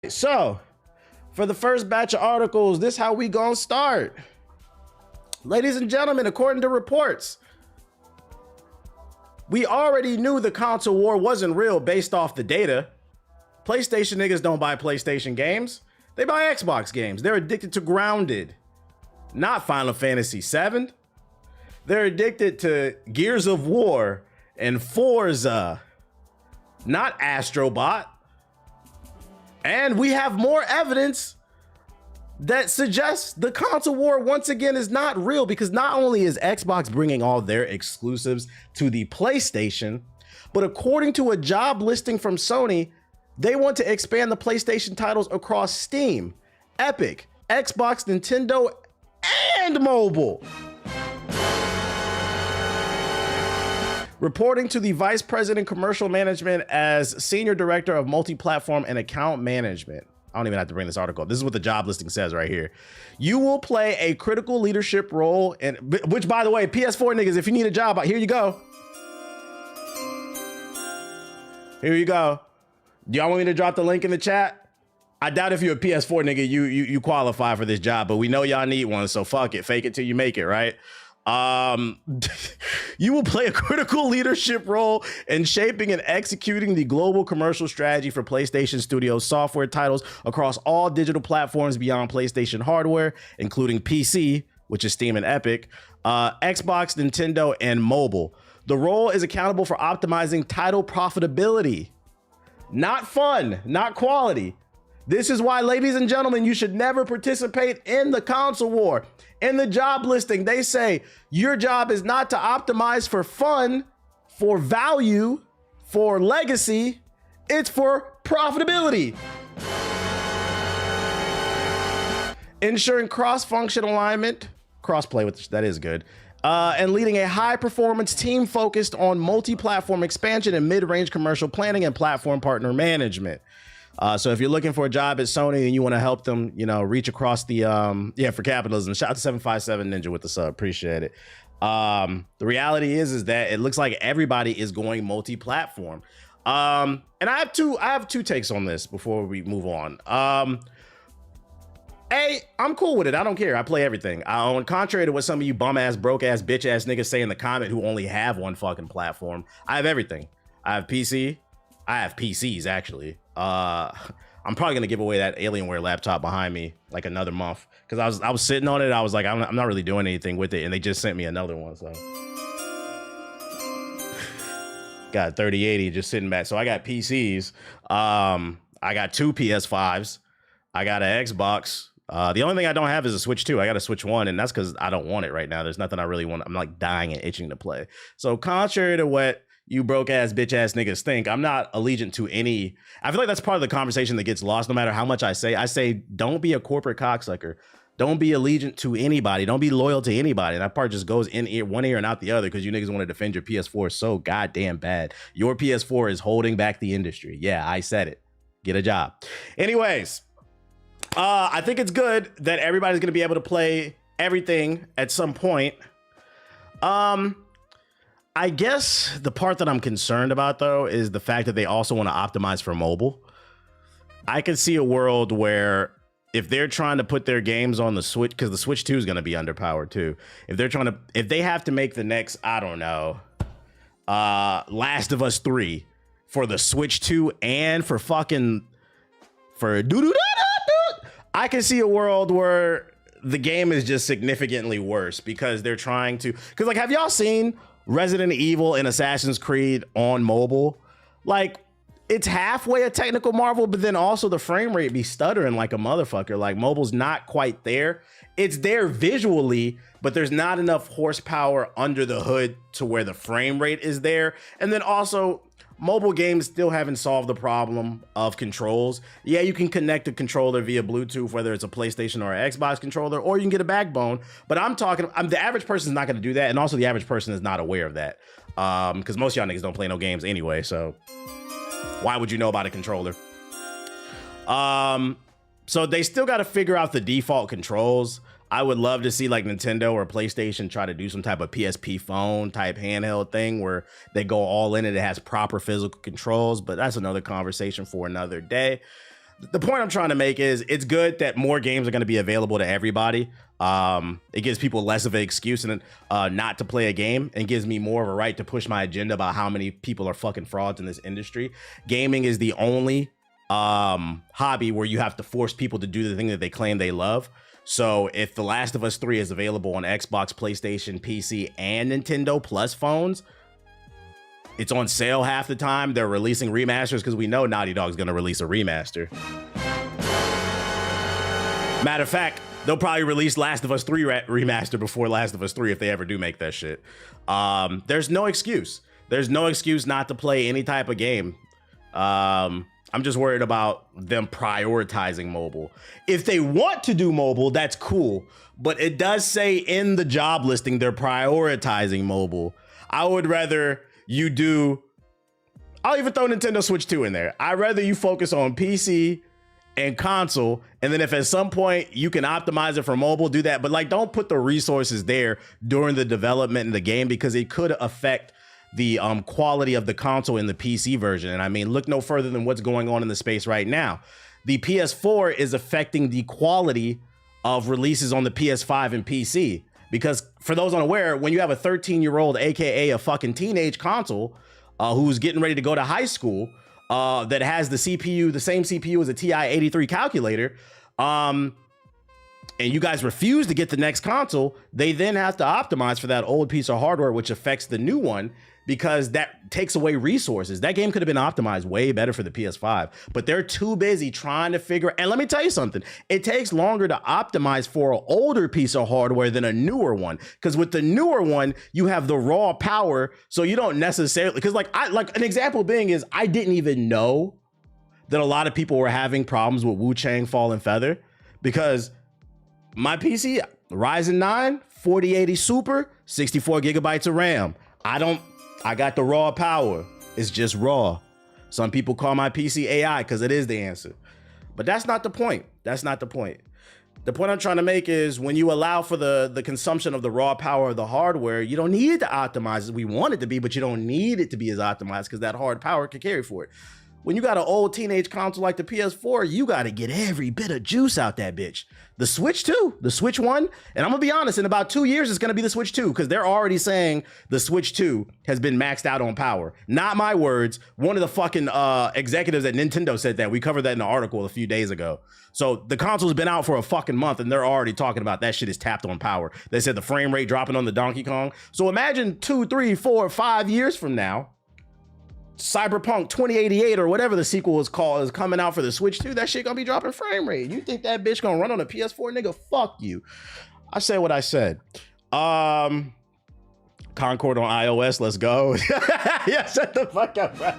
So, for the first batch of articles, this how we gonna start. Ladies and gentlemen, according to reports, we already knew the console war wasn't real based off the data. PlayStation niggas don't buy PlayStation games. They buy Xbox games. They're addicted to Grounded, not Final Fantasy VII. They're addicted to Gears of War and Forza, not Astrobot. And we have more evidence that suggests the console war once again is not real, because not only is Xbox bringing all their exclusives to the PlayStation, but according to a job listing from Sony, they want to expand the PlayStation titles across Steam, Epic, Xbox, Nintendo, and mobile. Reporting to the Vice President Commercial Management as Senior Director of Multi-Platform and Account Management. I don't even have to bring this article up. This is what the job listing says right here. You will play a critical leadership role, which, by the way, PS4 niggas, if you need a job, here you go. Here you go. Do y'all want me to drop the link in the chat? I doubt if you're a PS4 nigga, you qualify for this job, but we know y'all need one, so fuck it. Fake it till you make it, right? You will play a critical leadership role in shaping and executing the global commercial strategy for PlayStation Studios software titles across all digital platforms beyond PlayStation hardware, including PC, which is Steam and Epic, Xbox, Nintendo, and mobile. The role is accountable for optimizing title profitability, not fun, not quality. This is why, ladies and gentlemen, you should never participate in the console war. In the job listing, they say your job is not to optimize for fun, for value, for legacy. It's for profitability. Ensuring cross-function alignment, cross-play, which that is good, and leading a high-performance team focused on multi-platform expansion and mid-range commercial planning and platform partner management. So if you're looking for a job at Sony and you want to help them, reach across the, for capitalism, shout out to 757 Ninja with the sub, appreciate it. The reality is that it looks like everybody is going multi-platform. And I have two takes on this before we move on. I'm cool with it. I don't care. I play everything. Contrary to what some of you bum ass, broke ass, bitch ass niggas say in the comment who only have one fucking platform, I have everything. I have PC. I have PCs actually. I'm probably gonna give away that Alienware laptop behind me like another month, because I was sitting on it. I was like, I'm not really doing anything with it, and they just sent me another one. So got 3080 just sitting back. So I got PCs. I got two PS5s. I got an Xbox. The only thing I don't have is a Switch 2. I got a Switch 1, and that's because I don't want it right now. There's nothing I really want. I'm like dying and itching to play. So contrary to what you broke ass, bitch ass niggas think, I'm not allegiant to any. I feel like that's part of the conversation that gets lost no matter how much I say, don't be a corporate cocksucker. Don't be allegiant to anybody. Don't be loyal to anybody. And that part just goes in one ear and out the other, because you niggas want to defend your PS4 so goddamn bad. Your PS4 is holding back the industry. Yeah, I said it. Get a job. Anyways, I think it's good that everybody's going to be able to play everything at some point. I guess the part that I'm concerned about, though, is the fact that they also want to optimize for mobile. I can see a world where if they're trying to put their games on the Switch, because the Switch 2 is going to be underpowered too. If they have to make the next, I don't know, Last of Us 3 for the Switch 2 and for I can see a world where the game is just significantly worse because they're trying to, because like, have y'all seen Resident Evil and Assassin's Creed on mobile? Like, it's halfway a technical marvel, but then also the frame rate be stuttering like a motherfucker. Like, mobile's not quite there. It's there visually, but there's not enough horsepower under the hood to where the frame rate is there. And then also, mobile games still haven't solved the problem of controls. Yeah, you can connect a controller via Bluetooth, whether it's a PlayStation or an Xbox controller, or you can get a backbone. But the average person is not going to do that. And also the average person is not aware of that. Because most of y'all niggas don't play no games anyway. So why would you know about a controller? So they still got to figure out the default controls. I would love to see like Nintendo or PlayStation try to do some type of PSP phone type handheld thing where they go all in and it has proper physical controls, but that's another conversation for another day. the point I'm trying to make is it's good that more games are going to be available to everybody. It gives people less of an excuse and not to play a game, and gives me more of a right to push my agenda about how many people are fucking frauds in this industry. Gaming is the only hobby where you have to force people to do the thing that they claim they love. So if The Last of Us 3 is available on Xbox, PlayStation, PC, and Nintendo Plus phones, it's on sale half the time. They're releasing remasters because we know Naughty Dog's going to release a remaster. Matter of fact, they'll probably release Last of Us 3 remaster before Last of Us 3 if they ever do make that shit. There's no excuse. There's no excuse not to play any type of game. I'm just worried about them prioritizing mobile. If they want to do mobile, that's cool. But it does say in the job listing they're prioritizing mobile. I would rather you do... I'll even throw Nintendo Switch 2 in there. I'd rather you focus on PC and console, and then if at some point you can optimize it for mobile, do that. But like, don't put the resources there during the development in the game, because it could affect the quality of the console in the PC version. And I mean, look no further than what's going on in the space right now. The PS4 is affecting the quality of releases on the PS5 and PC, because for those unaware, when you have a 13-year-old, aka a fucking teenage console, who's getting ready to go to high school, that has the CPU, the same CPU as a TI-83 calculator, and you guys refuse to get the next console, they then have to optimize for that old piece of hardware, which affects the new one, because that takes away resources. That game could have been optimized way better for the PS5, but they're too busy trying to figure. And let me tell you something, it takes longer to optimize for an older piece of hardware than a newer one, because with the newer one, you have the raw power, so you don't necessarily, because like an example being is, I didn't even know that a lot of people were having problems with Wu-Chang Fallen Feather, because my PC, Ryzen 9, 4080 Super, 64 gigabytes of RAM. I got the raw power. It's just raw. Some people call my PC AI because it is the answer. But that's not the point. That's not the point. The point I'm trying to make is, when you allow for the consumption of the raw power of the hardware, you don't need to optimize as we want it to be, but you don't need it to be as optimized, because that hard power can carry for it. When you got an old teenage console like the PS4, you got to get every bit of juice out that bitch. The Switch 2, the Switch 1, and I'm gonna be honest, in about 2 years, it's gonna be the Switch 2, because they're already saying the Switch 2 has been maxed out on power. Not my words. One of the fucking executives at Nintendo said that. We covered that in an article a few days ago. So the console's been out for a fucking month, and they're already talking about that shit is tapped on power. They said the frame rate dropping on the Donkey Kong. So imagine 2, 3, 4, 5 years from now, Cyberpunk 2088 or whatever the sequel is called is coming out for the Switch 2. That shit gonna be dropping frame rate. You think that bitch gonna run on a PS4, nigga? Fuck you. I said what I said. Concord on iOS, let's go. Yeah, shut the fuck up, bro.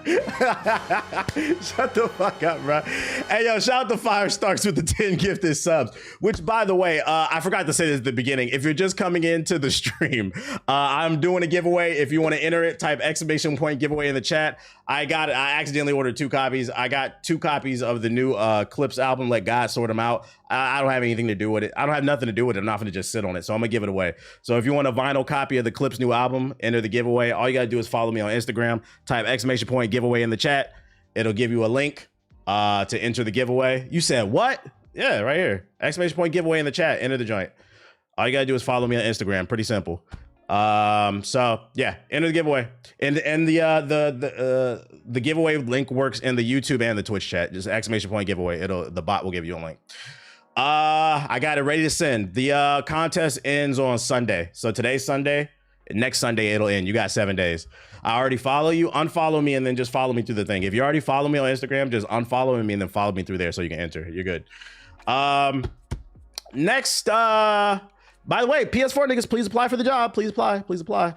Shut the fuck up, bro. Hey, yo, shout out to Fire Starks with the 10 gifted subs, which, by the way, I forgot to say this at the beginning. If you're just coming into the stream, I'm doing a giveaway. If you want to enter it, type ! giveaway in the chat. I accidentally ordered 2 copies. I got 2 copies of the new Clips album, Let God Sort Them Out. I don't have anything to do with it. I don't have nothing to do with it. I'm not gonna just sit on it. So I'm gonna give it away. So if you want a vinyl copy of the Clips new album, enter the giveaway. All you gotta do is follow me on Instagram, type ! giveaway in the chat. It'll give you a link to enter the giveaway. You said what? Yeah, right here. ! giveaway in the chat. Enter the joint. All you gotta do is follow me on Instagram. Pretty simple. So yeah, enter the giveaway, and the giveaway link works in the YouTube and the Twitch chat. Just ! giveaway. The bot will give you a link. I got it ready to send. The contest ends on Sunday. So today's Sunday. Next Sunday it'll end. You got 7 days. I already follow you. Unfollow me and then just follow me through the thing. If you already follow me on Instagram, just unfollow me and then follow me through there so you can enter. You're good. Next, by the way, PS4 niggas, please apply for the job. Please apply. Please apply.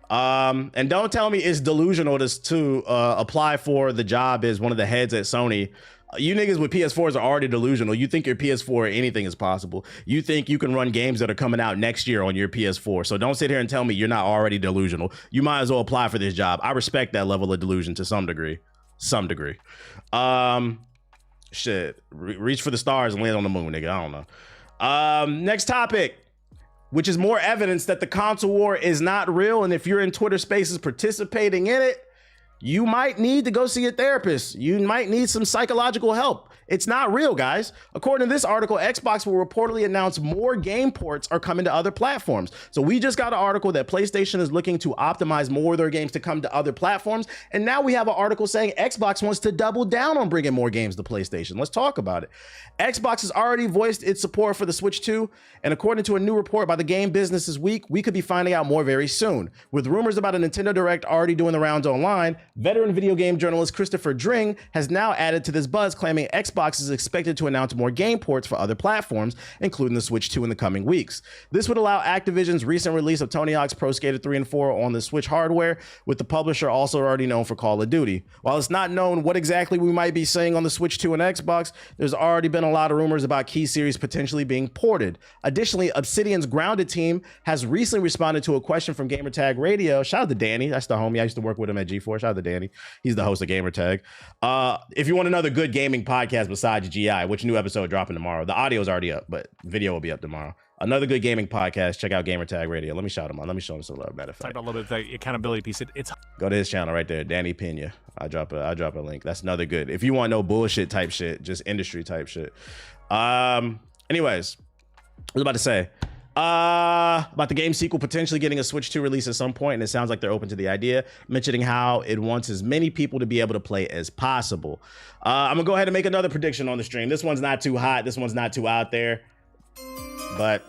And don't tell me it's delusional to apply for the job as one of the heads at Sony. You niggas with PS4s are already delusional. You think your PS4 anything is possible. You think you can run games that are coming out next year on your PS4. So don't sit here and tell me you're not already delusional. You might as well apply for this job. I respect that level of delusion to some degree. Some degree. Shit. Reach for the stars and land on the moon, nigga. I don't know. Next topic, which is more evidence that the console war is not real. And if you're in Twitter Spaces participating in it, you might need to go see a therapist. You might need some psychological help. It's not real, guys. According to this article, Xbox will reportedly announce more game ports are coming to other platforms. So we just got an article that PlayStation is looking to optimize more of their games to come to other platforms. And now we have an article saying Xbox wants to double down on bringing more games to PlayStation. Let's talk about it. Xbox has already voiced its support for the Switch 2. And according to a new report by the Game Business this week, we could be finding out more very soon. With rumors about a Nintendo Direct already doing the rounds online, veteran video game journalist Christopher Dring has now added to this buzz, claiming Xbox is expected to announce more game ports for other platforms, including the Switch 2 in the coming weeks. This would allow Activision's recent release of Tony Hawk's Pro Skater 3 and 4 on the Switch hardware, with the publisher also already known for Call of Duty. While it's not known what exactly we might be seeing on the Switch 2 and Xbox, there's already been a lot of rumors about key series potentially being ported. Additionally, Obsidian's Grounded team has recently responded to a question from Gamertag Radio. Shout out to Danny. That's the homie. I used to work with him at G4. Shout out to Danny. He's the host of Gamertag. If you want another good gaming podcast besides GI, which new episode dropping tomorrow? The audio is already up, but video will be up tomorrow. Another good gaming podcast. Check out Gamertag Radio. Let me shout him out. Let me show him some love. Matter of fact, talk about a little bit of the accountability piece. It's go to his channel right there, Danny Pena. I drop a link. That's another good. If you want no bullshit type shit, just industry type shit. Anyways, I was about to say about the game sequel potentially getting a Switch 2 release at some point, and it sounds like they're open to the idea, mentioning how it wants as many people to be able to play as possible. I'm gonna go ahead and make another prediction on the stream. This one's not too hot. This one's not too out there, but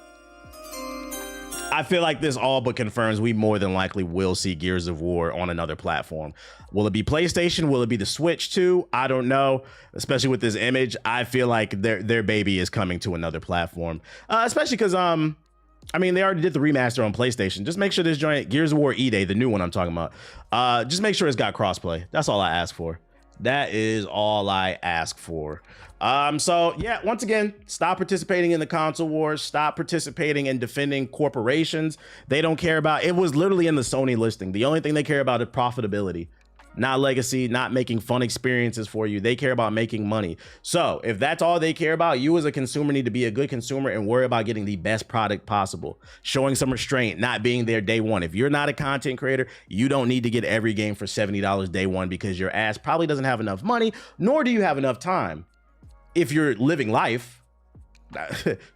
I feel like this all but confirms we more than likely will see Gears of War on another platform. Will it be PlayStation? Will it be the Switch 2? I don't know. Especially with this image, I feel like their baby is coming to another platform. Especially because I mean, they already did the remaster on PlayStation. Just make sure this joint, Gears of War E-Day, the new one I'm talking about, just make sure it's got crossplay. That's all I ask for. That is all I ask for. So yeah, once again, stop participating in the console wars. Stop participating in defending corporations. They don't care about, it was literally in the Sony listing. The only thing they care about is profitability, not legacy, not making fun experiences for you. They care about making money. So if that's all they care about, you as a consumer need to be a good consumer and worry about getting the best product possible, showing some restraint, not being there day one. If you're not a content creator, you don't need to get every game for $70 day one, because your ass probably doesn't have enough money, nor do you have enough time. If you're living life,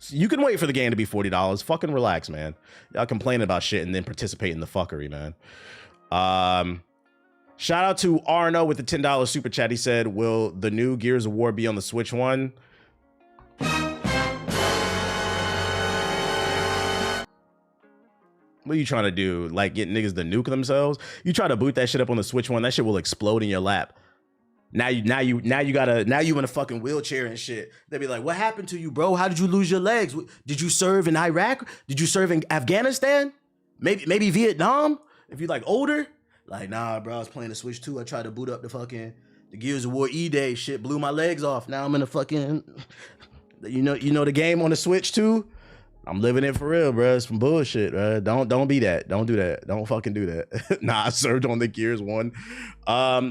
you can wait for the game to be $40. Fucking relax, man. Y'all complaining about shit and then participate in the fuckery, man. Shout out to Arno with the $10 super chat. He said, will the new Gears of War be on the Switch 1? What are you trying to do? Like, get niggas to nuke themselves? You try to boot that shit up on the Switch 1, that shit will explode in your lap. Now you in a fucking wheelchair and shit. They be like, what happened to you, bro? How did you lose your legs? Did you serve in Iraq? Did you serve in Afghanistan? Maybe Vietnam? If you're like older, like, nah, bro, I was playing the Switch 2. I tried to boot up the Gears of War E-Day shit, blew my legs off. Now I'm in a fucking, you know the game on the Switch 2? I'm living it for real, bro. It's some bullshit, bro. Don't be that. Don't do that. Don't fucking do that. Nah, I served on the Gears 1.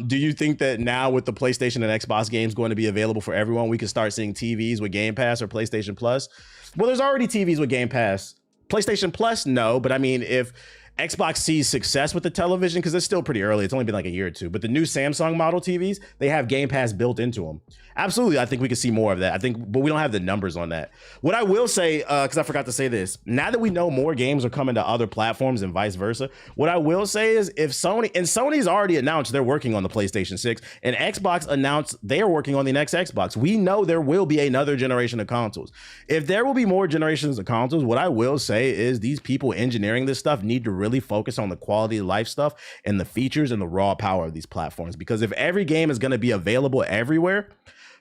Do you think that now with the PlayStation and Xbox games going to be available for everyone, we can start seeing TVs with Game Pass or PlayStation Plus? Well, there's already TVs with Game Pass. PlayStation Plus, no. But I mean, if Xbox sees success with the television, because it's still pretty early, it's only been like a year or two, but the new Samsung model TVs, they have Game Pass built into them. Absolutely, I think we could see more of that. But we don't have the numbers on that. What I will say, because I forgot to say this, now that we know more games are coming to other platforms and vice versa, what I will say is if Sony's already announced they're working on the PlayStation 6, and Xbox announced they're working on the next Xbox, we know there will be another generation of consoles. If there will be more generations of consoles, what I will say is these people engineering this stuff need to really focus on the quality of life stuff and the features and the raw power of these platforms. Because if every game is going to be available everywhere,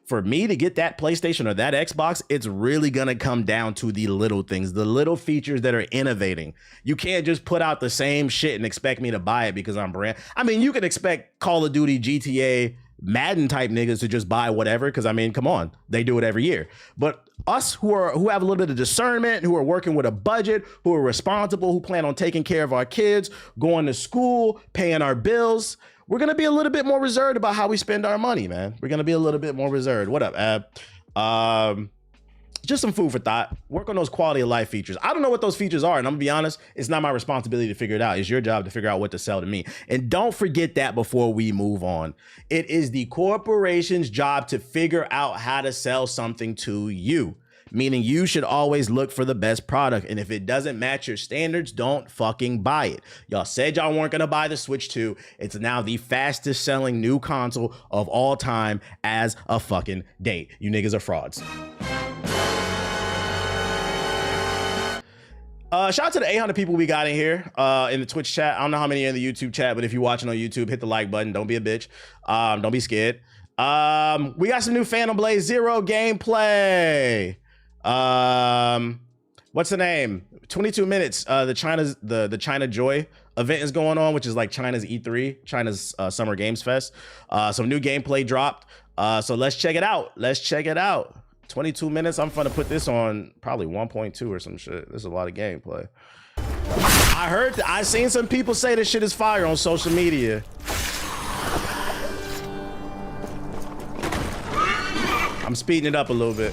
for me to get that PlayStation or that Xbox, it's really going to come down to the little things, the little features that are innovating. You can't just put out the same shit and expect me to buy it because I'm brand. I mean, you can expect Call of Duty, GTA, Madden type niggas to just buy whatever, because I mean, come on, they do it every year. But us who have a little bit of discernment, who are working with a budget, who are responsible, who plan on taking care of our kids, going to school, paying our bills, we're going to be a little bit more reserved about how we spend our money, man. We're going to be a little bit more reserved. What up, Ab? just some food for thought. Work on those quality of life features. I don't know what those features are, and I'm gonna be honest, it's not my responsibility to figure it out. It's your job to figure out what to sell to me. And don't forget that before we move on. It is the corporation's job to figure out how to sell something to you. Meaning you should always look for the best product. And if it doesn't match your standards, don't fucking buy it. Y'all said y'all weren't gonna buy the Switch 2. It's now the fastest selling new console of all time as a fucking date. You niggas are frauds. Shout out to the 800 people we got in here in the Twitch chat. I don't know how many are in the YouTube chat, but if you're watching on YouTube, hit the like button. Don't be a bitch. Don't be scared. We got some new Phantom Blade Zero gameplay. What's the name? 22 minutes. The China Joy event is going on, which is like China's E3, China's Summer Games Fest. Some new gameplay dropped. So let's check it out. 22 minutes. I'm gonna put this on probably 1.2 or some shit. There's a lot of gameplay. I seen some people say this shit is fire on social media. I'm speeding it up a little bit.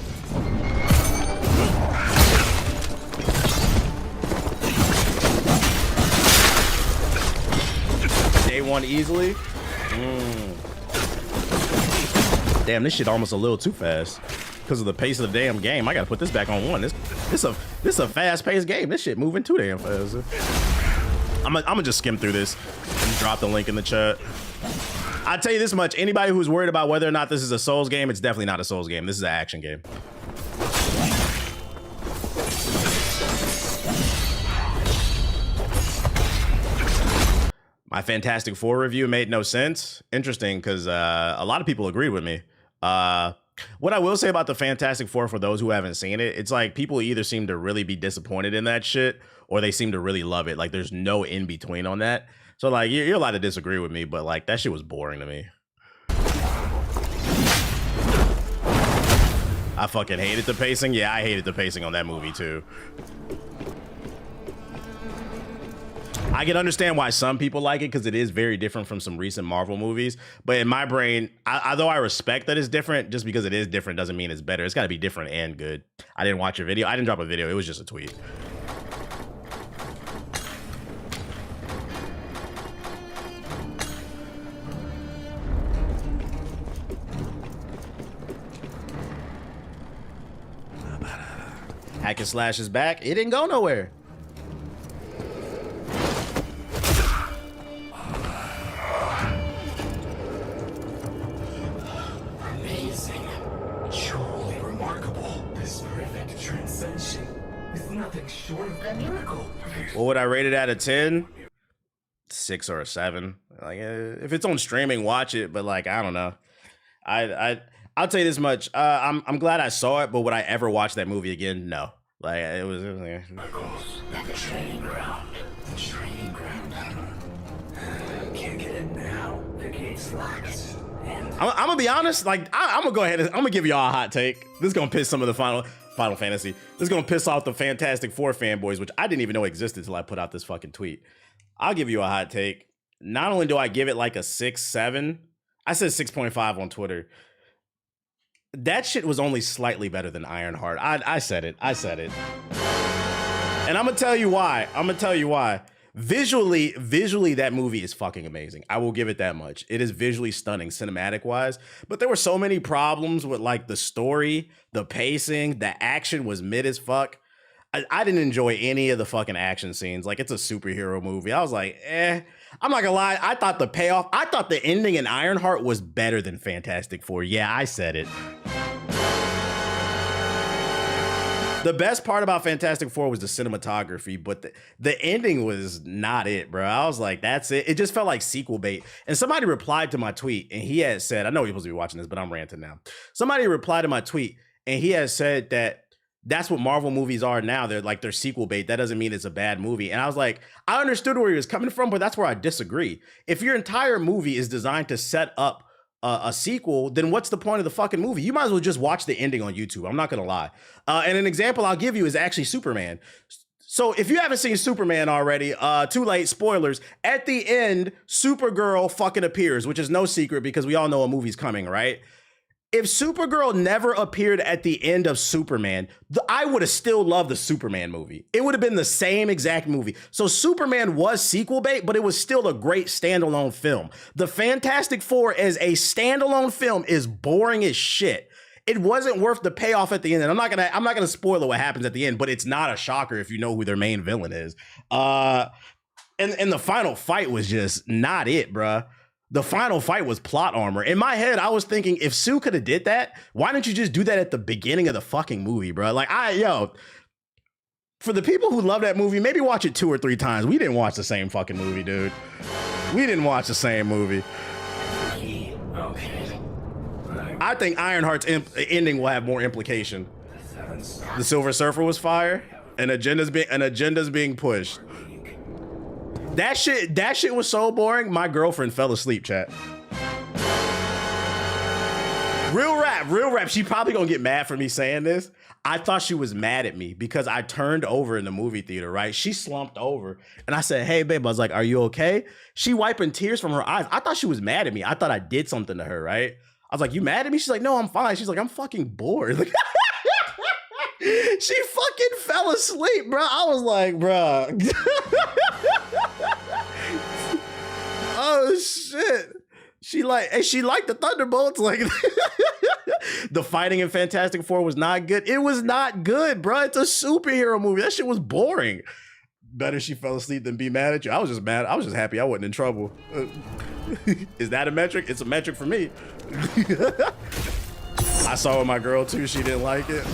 Day one easily. Damn, this shit almost a little too fast because of the pace of the damn game. I gotta put this back on one. This a fast-paced game. This shit moving too damn fast. I'm gonna just skim through this and drop the link in the chat. I'll tell you this much. Anybody who's worried about whether or not this is a Souls game, it's definitely not a Souls game. This is an action game. My Fantastic Four review made no sense. Interesting, because a lot of people agree with me. What I will say about the Fantastic Four, for those who haven't seen it, it's like people either seem to really be disappointed in that shit, or they seem to really love it. Like there's no in between on that. So like you're allowed to disagree with me, but like that shit was boring to me. I fucking hated the pacing. Yeah, I hated the pacing on that movie too. I can understand why some people like it because it is very different from some recent Marvel movies. But in my brain, although I respect that it's different, just because it is different doesn't mean it's better. It's got to be different and good. I didn't watch your video. I didn't drop a video. It was just a tweet. Hack and Slash is back. It didn't go nowhere. Amazing. Truly remarkable. This perfect transcension is nothing short of a miracle. What would I rate it out of 10? 6 or a 7. Like if it's on streaming, watch it. But like I don't know. I'll tell you this much. I'm glad I saw it, but would I ever watch that movie again? No. Like it was like, The training ground. The training ground. Can't get in now. The gate's locked. And I'm gonna be honest. Like I'm gonna go ahead and I'm gonna give y'all a hot take. This is gonna piss some of the Final Fantasy. This is gonna piss off the Fantastic Four fanboys, which I didn't even know existed until I put out this fucking tweet. I'll give you a hot take. Not only do I give it like a 6, 7, I said 6.5 on Twitter. That shit was only slightly better than Ironheart. I said it. And I'm gonna tell you why. Visually, that movie is fucking amazing. I will give it that much. It is visually stunning, cinematic wise. But there were so many problems with like the story, the pacing, the action was mid as fuck. I didn't enjoy any of the fucking action scenes. Like it's a superhero movie. I was like, I'm not gonna lie. I thought the ending in Ironheart was better than Fantastic Four. Yeah, I said it. The best part about Fantastic Four was the cinematography, but the ending was not it, bro. I was like, that's it. It just felt like sequel bait. And somebody replied to my tweet, and he had said, I know you're supposed to be watching this, but I'm ranting now. Somebody replied to my tweet, and he has said that that's what Marvel movies are now. They're sequel bait. That doesn't mean it's a bad movie. And I was like, I understood where he was coming from, but that's where I disagree. If your entire movie is designed to set up a sequel, then what's the point of the fucking movie? You might as well just watch the ending on YouTube. I'm not gonna lie. And an example I'll give you is actually Superman. So if you haven't seen Superman already, too late, spoilers. At the end, Supergirl fucking appears, which is no secret because we all know a movie's coming, right? if Supergirl never appeared at the end of Superman, I would have still loved the Superman movie. It would have been the same exact movie. So Superman was sequel bait, but it was still a great standalone film. The Fantastic Four as a standalone film is boring as shit. It wasn't worth the payoff at the end. And I'm not gonna spoil what happens at the end, but it's not a shocker if you know who their main villain is. And the final fight was just not it, bruh. The final fight was plot armor. In my head, I was thinking, if Sue could have did that, why didn't you just do that at the beginning of the fucking movie, bro? Like, for the people who love that movie, maybe watch it 2 or 3 times. We didn't watch the same fucking movie, dude. We didn't watch the same movie. Okay. I think Ironheart's ending will have more implication. The Silver Surfer was fire, and agenda's being pushed. That shit was so boring. My girlfriend fell asleep, chat. Real rap. She probably gonna get mad for me saying this. I thought she was mad at me because I turned over in the movie theater, right? She slumped over and I said, hey, babe, I was like, are you okay? She wiping tears from her eyes. I thought she was mad at me. I thought I did something to her, right? I was like, you mad at me? She's like, no, I'm fine. She's like, I'm fucking bored. Like, she fucking fell asleep, bro. I was like, bro. Oh shit. She liked the Thunderbolts. Like the fighting in Fantastic Four was not good. It was not good, bro. It's a superhero movie. That shit was boring. Better she fell asleep than be mad at you. I was just mad. I was just happy I wasn't in trouble. Is that a metric? It's a metric for me. I saw with my girl too. She didn't like it.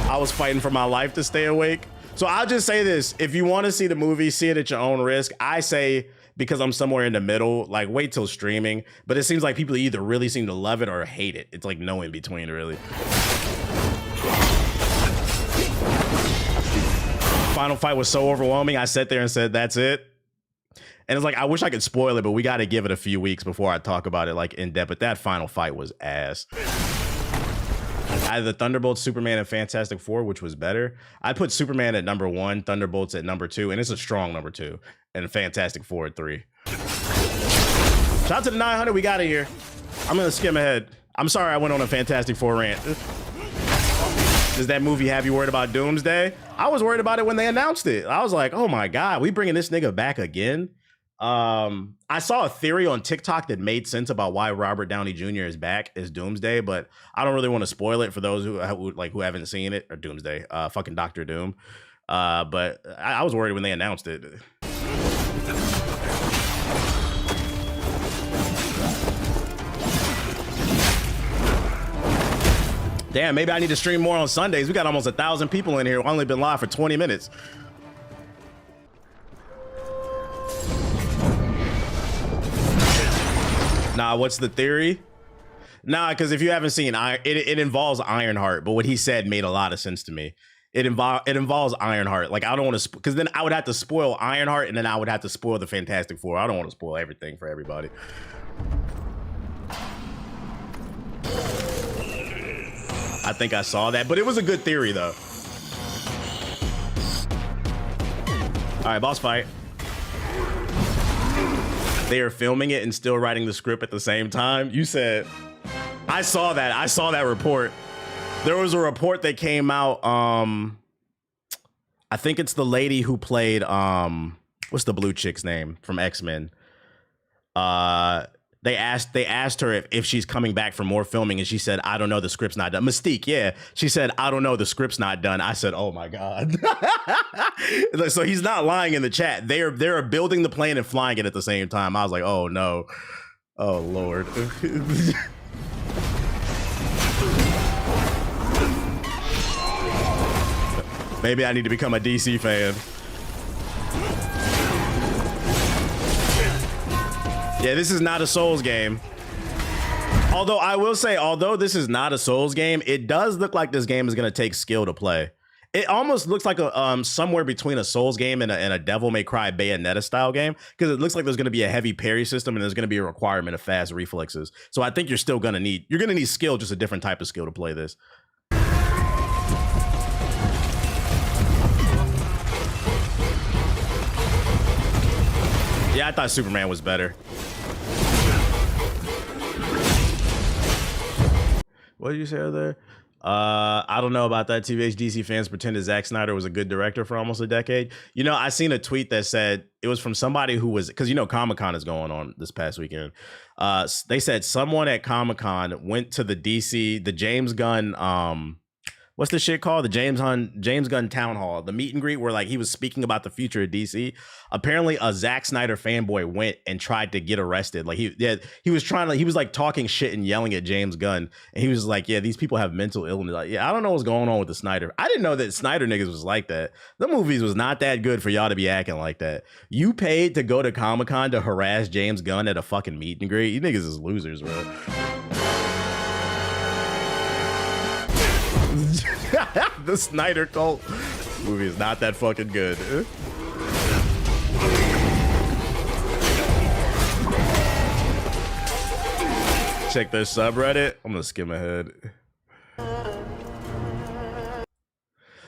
I was fighting for my life to stay awake. So I'll just say this. If you want to see the movie, see it at your own risk. I say, because I'm somewhere in the middle, like wait till streaming. But it seems like people either really seem to love it or hate it. It's like no in between, really. Final fight was so overwhelming. I sat there and said, that's it. And it's like, I wish I could spoil it, but we got to give it a few weeks before I talk about it like in depth. But that final fight was ass. I had the Thunderbolts, Superman, and Fantastic Four, which was better. I put Superman at number 1, Thunderbolts at number 2, and it's a strong number 2, and Fantastic Four at 3. Shout out to the 900 we got in here. I'm gonna skim ahead. I'm sorry I went on a Fantastic Four rant. Does that movie have you worried about Doomsday? I was worried about it when they announced it. I was like, oh my God, we bringing this nigga back again? I saw a theory on TikTok that made sense about why Robert Downey Jr. is back as Doomsday, but I don't really want to spoil it for those who haven't seen it, or Doomsday, fucking Doctor Doom. But I was worried when they announced it. Damn, maybe I need to stream more on Sundays. We got almost 1,000 people in here. We've only been live for 20 minutes. Nah, what's the theory? Nah, because if you haven't seen it involves Ironheart, but what he said made a lot of sense to me. It involves Ironheart. Like, I don't want to, because then I would have to spoil Ironheart, and then I would have to spoil the Fantastic Four. I don't want to spoil everything for everybody. I think I saw that, but it was a good theory though. All right, boss fight. They are filming it and still writing the script at the same time. You said, I saw that. I saw that report. There was a report that came out. I think it's the lady who played, what's the blue chick's name from X-Men? They asked her if she's coming back for more filming, and she said, I don't know, the script's not done. Mystique, yeah. She said, I don't know, the script's not done. I said, oh my God. So he's not lying in the chat. They're building the plane and flying it at the same time. I was like, oh no. Oh Lord. Maybe I need to become a DC fan. Yeah, this is not a Souls game. Although I will say, although this is not a Souls game, it does look like this game is going to take skill to play. It almost looks like a somewhere between a Souls game and a Devil May Cry Bayonetta style game, because it looks like there's going to be a heavy parry system and there's going to be a requirement of fast reflexes. So I think you're still going to need skill, just a different type of skill to play this. Yeah, I thought Superman was better. What did you say there? I don't know about that. TVH fans pretended Zack Snyder was a good director for almost a decade. You know, I seen a tweet that said it was from somebody who was, because you know Comic-Con is going on this past weekend. They said someone at Comic-Con went to the James Gunn, what's the shit called? The James Gunn town hall, the meet and greet where like he was speaking about the future of DC. Apparently a Zack Snyder fanboy went and tried to get arrested. Like he was like talking shit and yelling at James Gunn. And he was like, yeah, these people have mental illness. Like, yeah, I don't know what's going on with the Snyder. I didn't know that Snyder niggas was like that. The movies was not that good for y'all to be acting like that. You paid to go to Comic-Con to harass James Gunn at a fucking meet and greet. You niggas is losers, bro. The Snyder cult movie is not that fucking good. Check their subreddit. I'm gonna skim ahead.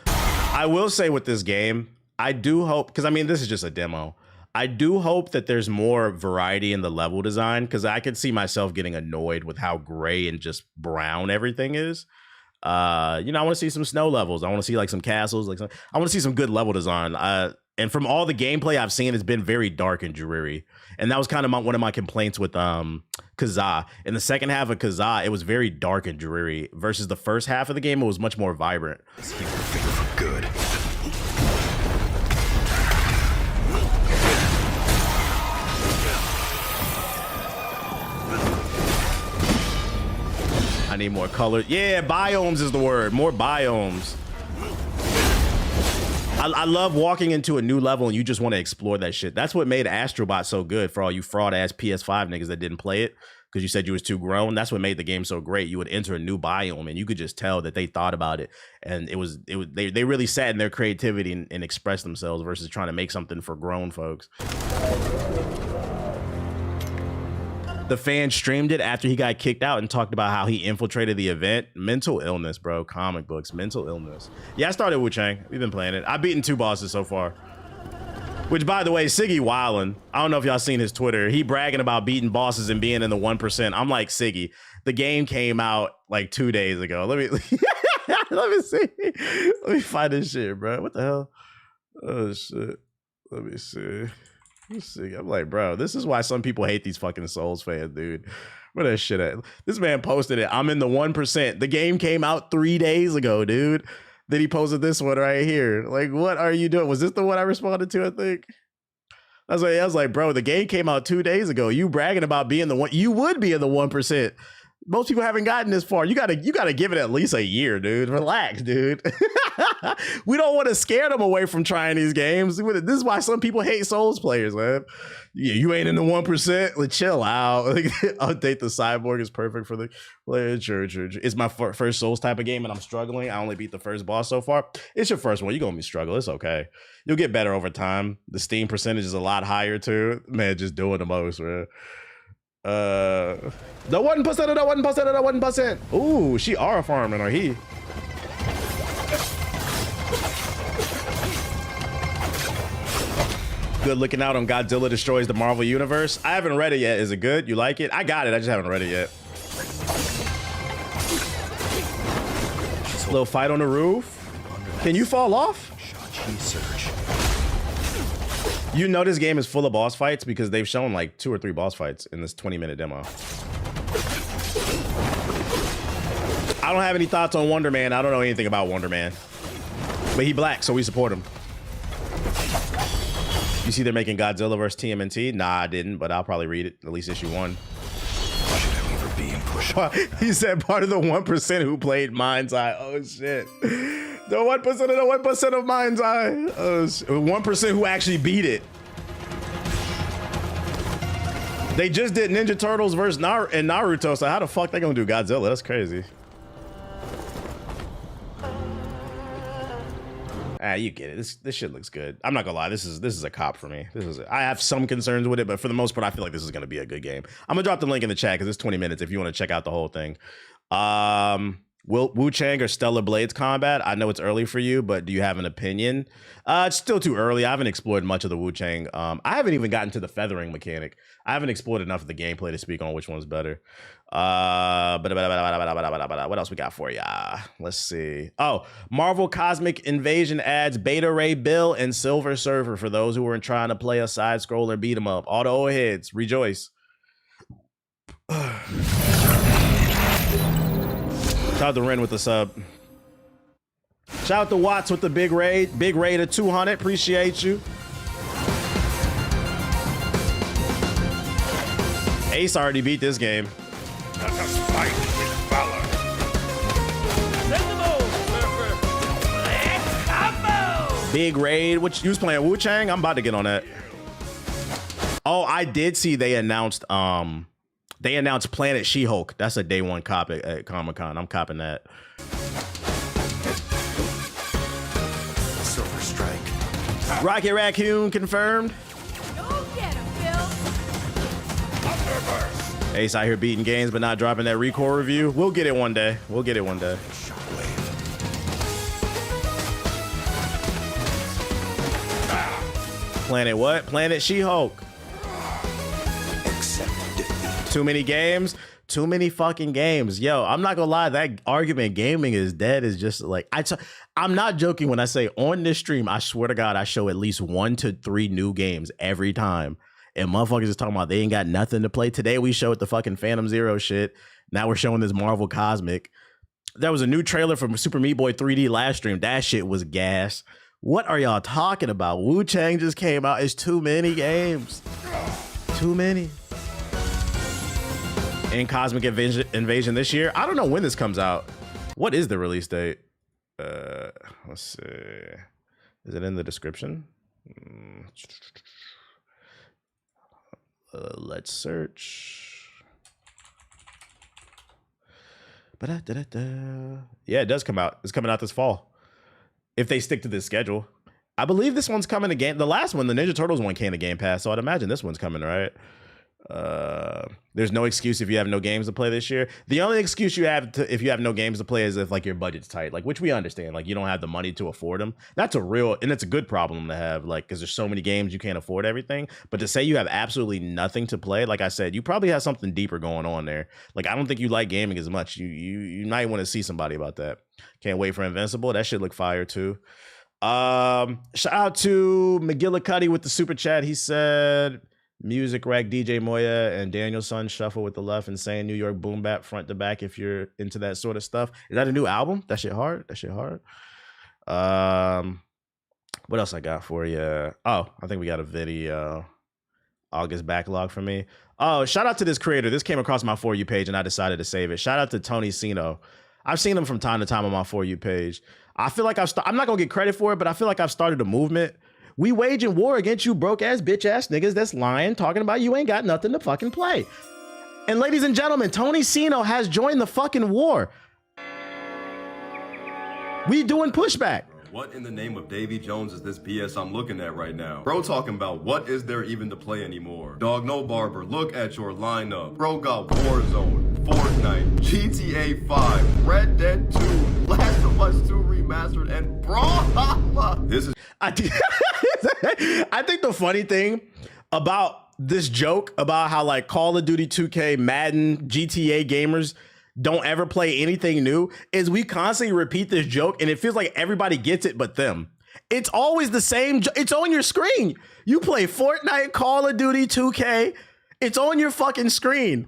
I will say with this game, I do hope, because I mean this is just a demo, I do hope that there's more variety in the level design, because I could see myself getting annoyed with how gray and just brown everything is. You know, I want to see some snow levels. I want to see like some castles. I want to see some good level design. And from all the gameplay I've seen, it's been very dark and dreary. And that was kind of one of my complaints with Kazaa. In the second half of Kazaa, it was very dark and dreary versus the first half of the game. It was much more vibrant. Good. I need more color. Yeah, biomes is the word. More biomes. I love walking into a new level and you just want to explore that shit. That's what made Astrobot so good for all you fraud ass PS5 niggas that didn't play it because you said you was too grown. That's what made the game so great. You would enter a new biome and you could just tell that they thought about it, and they really sat in their creativity and expressed themselves versus trying to make something for grown folks. The fan streamed it after he got kicked out and talked about how he infiltrated the event. Mental illness, bro. Comic books, mental illness. Yeah, I started Wu Chang. We've been playing it. I've beaten 2 bosses so far. Which, by the way, Siggy wildin'. I don't know if y'all seen his Twitter. He bragging about beating bosses and being in the 1%. I'm like, Siggy, the game came out like 2 days ago. Let me let me see. Let me find this shit, bro. What the hell? Oh shit. Let me see. I'm like, bro, this is why some people hate these fucking Souls fans, dude. Where that shit at? This man posted it. I'm in the 1%. The game came out 3 days ago, dude. Then he posted this one right here. Like, what are you doing? Was this the one I responded to, I think? I was like, bro, the game came out 2 days ago. You bragging about being the one. You would be in the 1%. Most people haven't gotten this far. You gotta give it at least a year, dude. Relax, dude. We don't want to scare them away from trying these games. This is why some people hate Souls players, man. Yeah, you ain't in the 1%. Like, chill out. Like, update the cyborg is perfect for the player. Church. It's my first Souls type of game, and I'm struggling. I only beat the first boss so far. It's your first one. You're gonna be struggling. It's okay. You'll get better over time. The Steam percentage is a lot higher too. Man, just doing the most, man. The 1%. Ooh, she are farming, or he. Good looking out on Godzilla Destroys the Marvel Universe. I haven't read it yet. Is it good? You like it? I got it. I just haven't read it yet. A little fight on the roof. Can you fall off? You know this game is full of boss fights because they've shown like 2 or 3 boss fights in this 20-minute demo. I don't have any thoughts on Wonder Man. I don't know anything about Wonder Man. But he black, so we support him. You see they're making Godzilla vs. TMNT? Nah, I didn't, but I'll probably read it, at least issue 1. He said part of the 1% who played Mind's Eye. Oh, shit. The 1% of the 1% of Mind's Eye. 1% who actually beat it. They just did Ninja Turtles versus Naruto, so how the fuck they gonna do Godzilla? That's crazy. Ah, you get it. This shit looks good. I'm not gonna lie. This is a cop for me. I have some concerns with it, but for the most part, I feel like this is gonna be a good game. I'm gonna drop the link in the chat because it's 20 minutes if you want to check out the whole thing. Will Wu Chang or Stellar Blades combat? I know it's early for you, but do you have an opinion? It's still too early. I haven't explored much of the Wu Chang. I haven't even gotten to the feathering mechanic. I haven't explored enough of the gameplay to speak on which one's better. What else we got for ya? Let's see. Oh, Marvel Cosmic Invasion adds Beta Ray Bill and Silver Surfer for those who weren't trying to play a side scroller beat 'em up. All the old heads, rejoice. Shout out to Ren with the sub. Shout out to Watts with the big raid. Big raid of 200. Appreciate you. Ace already beat this game. Let us fight with valor. Big raid. Which you was playing Wu Chang? I'm about to get on that. Oh, I did see they announced Planet She-Hulk. That's a day one cop at Comic-Con. I'm copping that. Silver Strike. Rocket Raccoon confirmed. Go get him, Bill. Thunderburst. Ace out here beating games but not dropping that Recore review. We'll get it one day. We'll get it one day. Shockwave. Planet what? Planet She-Hulk. Accept defeat. Too many games. Too many fucking games. Yo, I'm not gonna lie. That argument gaming is dead is just like, I'm not joking when I say on this stream, I swear to God, I show at least 1 to 3 new games every time. And motherfuckers is talking about they ain't got nothing to play. Today we showed the fucking Phantom Zero shit. Now we're showing this Marvel Cosmic. There was a new trailer from Super Meat Boy 3D last stream. That shit was gas. What are y'all talking about? Wu Chang just came out. It's too many games. Too many. In Cosmic Invasion this year. I don't know when this comes out. What is the release date? Let's see. Is it in the description? Let's search. Yeah, it does come out. It's coming out this fall. If they stick to this schedule. I believe this one's coming to Game. The last one, the Ninja Turtles one, came to Game Pass, so I'd imagine this one's coming, right? There's no excuse if you have no games to play this year. The only excuse you have if you have no games to play is if like your budget's tight, like, which we understand, like you don't have the money to afford them. That's a real, and it's a good problem to have, like, because there's so many games you can't afford everything. But to say you have absolutely nothing to play, like I said, you probably have something deeper going on there. Like, I don't think you like gaming as much. You might want to see somebody about that. Can't wait for Invincible. That shit look fire too. Shout out to McGillicuddy with the super chat. He said Music Rack, DJ Moya, and Daniel Son Shuffle with the Left, Insane New York Boom Bap front to back if you're into that sort of stuff. Is that a new album? That shit hard. That shit hard. What else I got for you? Oh, I think we got a video. August backlog for me. Oh, shout out to this creator. This came across my For You page and I decided to save it. Shout out to Tony Sino. I've seen him from time to time on my For You page. I feel like I'm not gonna get credit for it, but I feel like I've started a movement. We waging war against you broke ass bitch ass niggas that's lying, talking about you ain't got nothing to fucking play. And ladies and gentlemen, Tony Sino has joined the fucking war. We doing pushback. What in the name of Davy Jones is this BS I'm looking at right now? Bro talking about what is there even to play anymore? Dog no barber, look at your lineup. Bro got Warzone, Fortnite, GTA 5, Red Dead 2, Last of Us 2 Remastered, and Brawlhalla. This is I think the funny thing about this joke about how like Call of Duty 2K, Madden, GTA gamers don't ever play anything new is we constantly repeat this joke and it feels like everybody gets it but them. It's always the same. It's on your screen. You play Fortnite, Call of Duty 2K. It's on your fucking screen.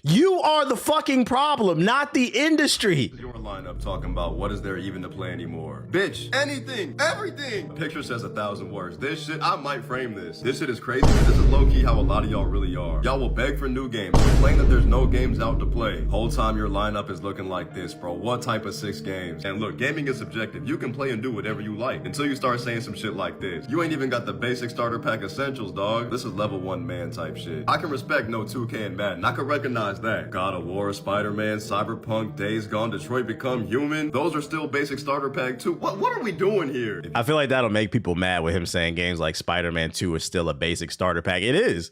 You are the fucking problem, not the industry. your lineup talking about what is there even to play anymore. Bitch, anything, everything. A picture says 1,000 words. This shit, I might frame this. This shit is crazy, but this is low-key how a lot of y'all really are. Y'all will beg for new games, complain that there's no games out to play. Whole time your lineup is looking like this, bro. What type of 6 games? And look, gaming is subjective. You can play and do whatever you like until you start saying some shit like this. You ain't even got the basic starter pack essentials, dog. This is level 1 man type shit. I can respect no 2K and Madden. I can recognize that. God of War, Spider-Man, Cyberpunk, Days Gone, Detroit Become Human. Those are still basic starter pack too. What are we doing here? I feel like that'll make people mad with him saying games like Spider-Man 2 is still a basic starter pack. It is.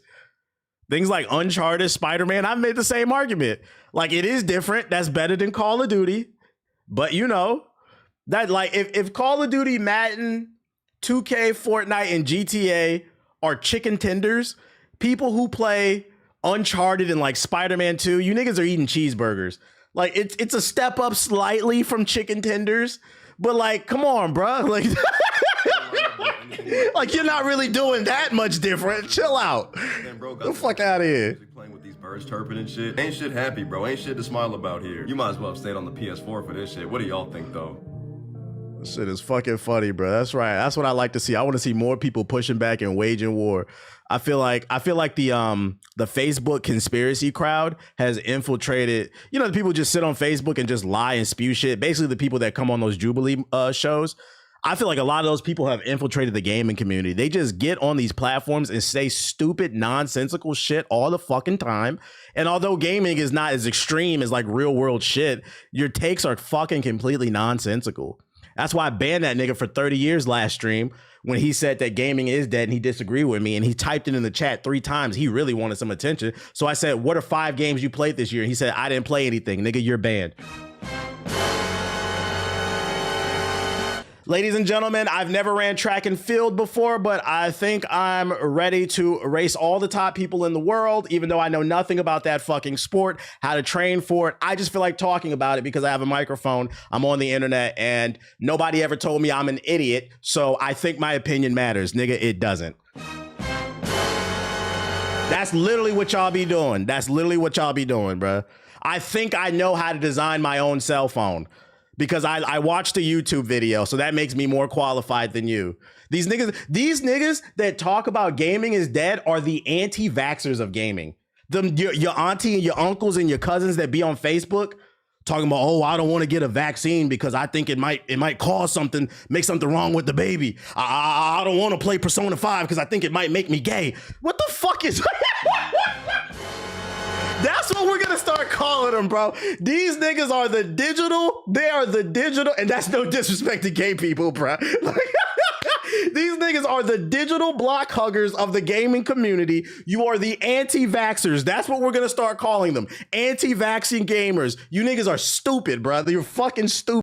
Things like Uncharted, Spider-Man, I've made the same argument. Like, it is different. That's better than Call of Duty. But you know, that like if Call of Duty, Madden, 2K, Fortnite, and GTA are chicken tenders, people who play Uncharted and like Spider-Man 2, you niggas are eating cheeseburgers. Like it's a step up slightly from chicken tenders, but like, come on, bro. Like, like you're not really doing that much different. Chill out. Man, bro, Get the fuck out of here. Playing with these birds chirping and shit. Ain't shit happy, bro. Ain't shit to smile about here. You might as well have stayed on the PS4 for this shit. What do y'all think, though? This shit is fucking funny, bro. That's right. That's what I like to see. I want to see more people pushing back and waging war. I feel like the Facebook conspiracy crowd has infiltrated. You know, the people just sit on Facebook and just lie and spew shit. Basically, the people that come on those Jubilee shows. I feel like a lot of those people have infiltrated the gaming community. They just get on these platforms and say stupid, nonsensical shit all the fucking time. And although gaming is not as extreme as like real world shit, your takes are fucking completely nonsensical. That's why I banned that nigga for 30 years last stream when he said that gaming is dead and he disagreed with me, and he typed it in the chat 3 times. He really wanted some attention. So I said, what are 5 games you played this year? And he said, I didn't play anything. Nigga, you're banned. Ladies and gentlemen, I've never ran track and field before, but I think I'm ready to race all the top people in the world, even though I know nothing about that fucking sport, how to train for it. I just feel like talking about it because I have a microphone, I'm on the internet, and nobody ever told me I'm an idiot, so I think my opinion matters. Nigga, it doesn't. That's literally what y'all be doing. That's literally what y'all be doing, bro. I think I know how to design my own cell phone, because I watched a YouTube video, so that makes me more qualified than you. These niggas that talk about gaming is dead are the anti-vaxxers of gaming. Your auntie and your uncles and your cousins that be on Facebook talking about, oh, I don't want to get a vaccine because I think it might cause something, make something wrong with the baby. I don't want to play Persona 5 because I think it might make me gay. What the fuck is That's what we're gonna start calling them, bro. These niggas are the digital. They are the digital, and that's no disrespect to gay people, bro. Like, these niggas are the digital block huggers of the gaming community. You are the anti-vaxxers. That's what we're gonna start calling them. Anti-vaccine gamers. You niggas are stupid, bro. You're fucking stupid.